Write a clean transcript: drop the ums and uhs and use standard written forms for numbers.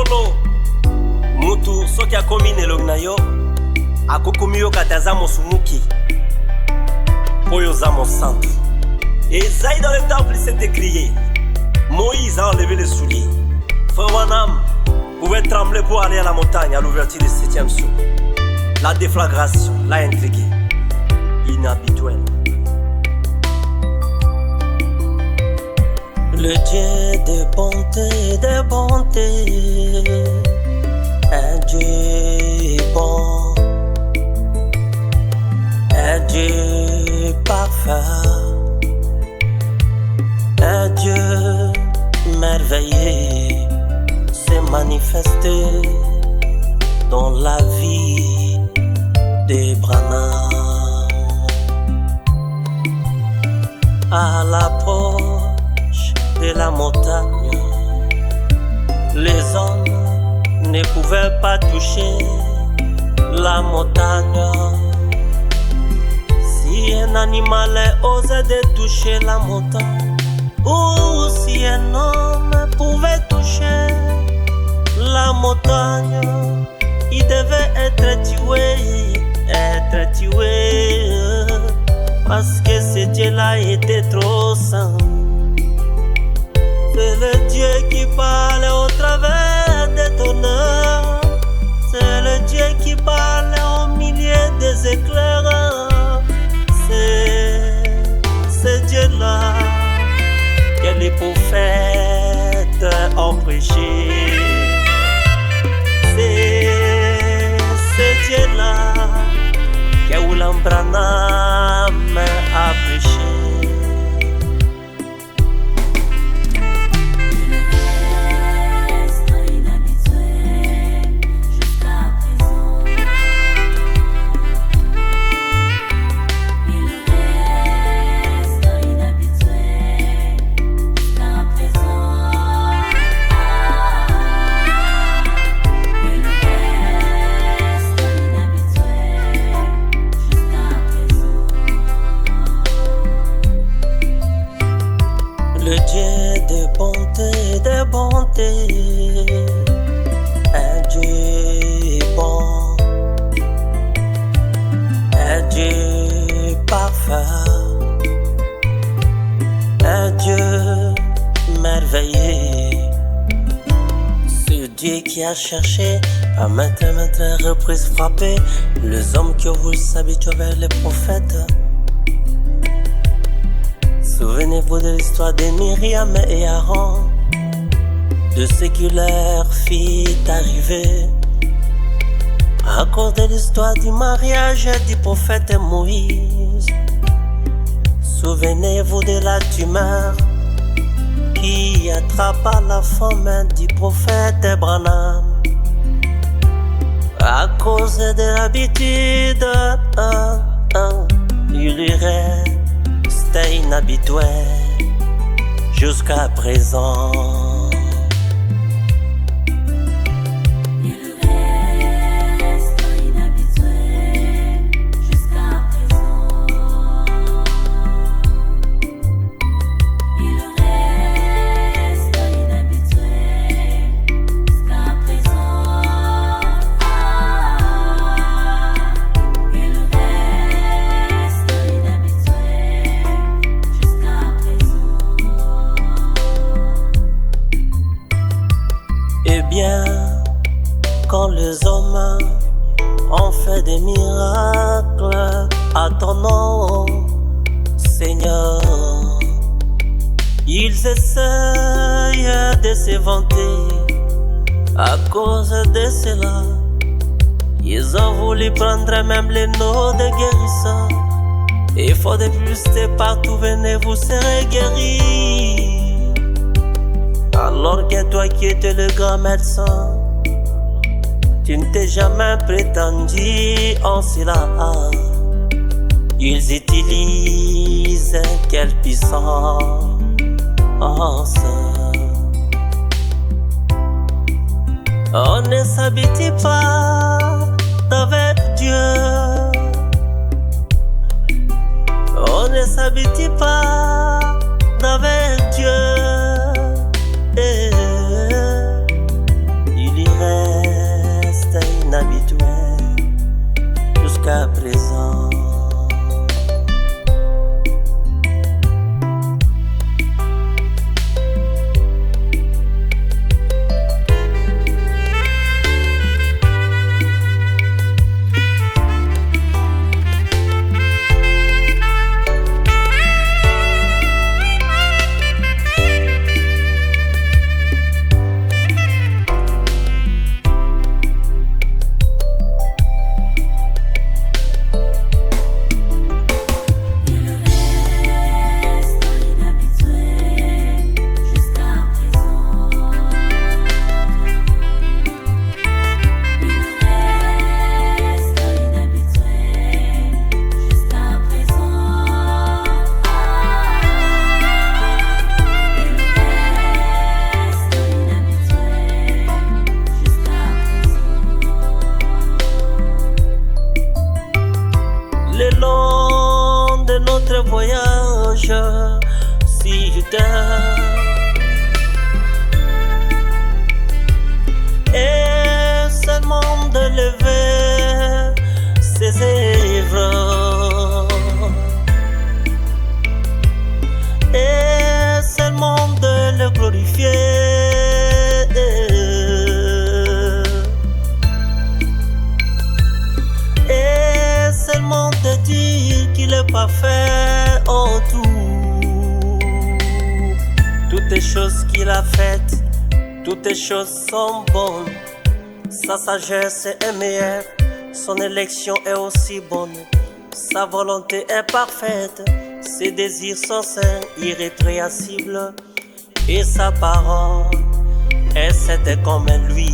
solo mutu soki akomi nelongi na yo akokomi yo kati aza mosumuki oyo oza mosantu. Esaïe dans le temple s'est écrié, Moïse a enlevé les souliers. Frère Wanam pouvait trembler pour aller à la montagne à l'ouverture du 7e saut. La déflagration l'a intrigué, inhabituel. Le Dieu de bonté, un Dieu bon, un Dieu parfait, un Dieu merveilleux s'est manifesté dans la vie de Branham. À l'approche de la montagne, les hommes ne pouvaient pas toucher la montagne. Si un animal osait de toucher la montagne, ou si un homme pouvait toucher la montagne, il devait être tué, parce que ce Dieu-là était trop saint. C'est le Dieu qui parle au travers de ton œuvre. C'est le Dieu qui parle au milieu des éclairs. C'est ce Dieu-là que les prophètes ont prêché. C'est ce Dieu-là que William Branham a prêché. Le Dieu de bonté, un Dieu bon, un Dieu parfait, un Dieu merveilleux. Ce Dieu qui a cherché à maintes reprises frapper les hommes qui ont voulu s'habituer vers les prophètes. Souvenez-vous de l'histoire de Myriam et Aaron, de ce qui leur fit arriver. À cause de l'histoire du mariage du prophète Moïse. Souvenez-vous de la tumeur qui attrapa la femme du prophète Branham. À cause de l'habitude, il irait inhabituel jusqu'à présent. Eh bien, quand les hommes ont fait des miracles à ton nom, Seigneur, ils essayent de se vanter. À cause de cela, ils ont voulu prendre même les noms de guérisseurs. Et faut de plus de partout, venez, vous serez guéris. Alors que toi qui étais le grand médecin, tu ne t'es jamais prétendu en cela. Ils utilisent quelle puissance. On ne s'habitue pas avec Dieu. On ne s'habitue pas avec Dieu. Il cœur si je t'aime. Et seulement de lever ses œuvres, et seulement de le glorifier, et seulement de dire qu'il est parfait en tout. Toutes les choses qu'il a faites, toutes les choses sont bonnes. Sa sagesse est meilleure, son élection est aussi bonne. Sa volonté est parfaite, ses désirs sont saints, irrépressibles. Et sa parole est cette comme lui.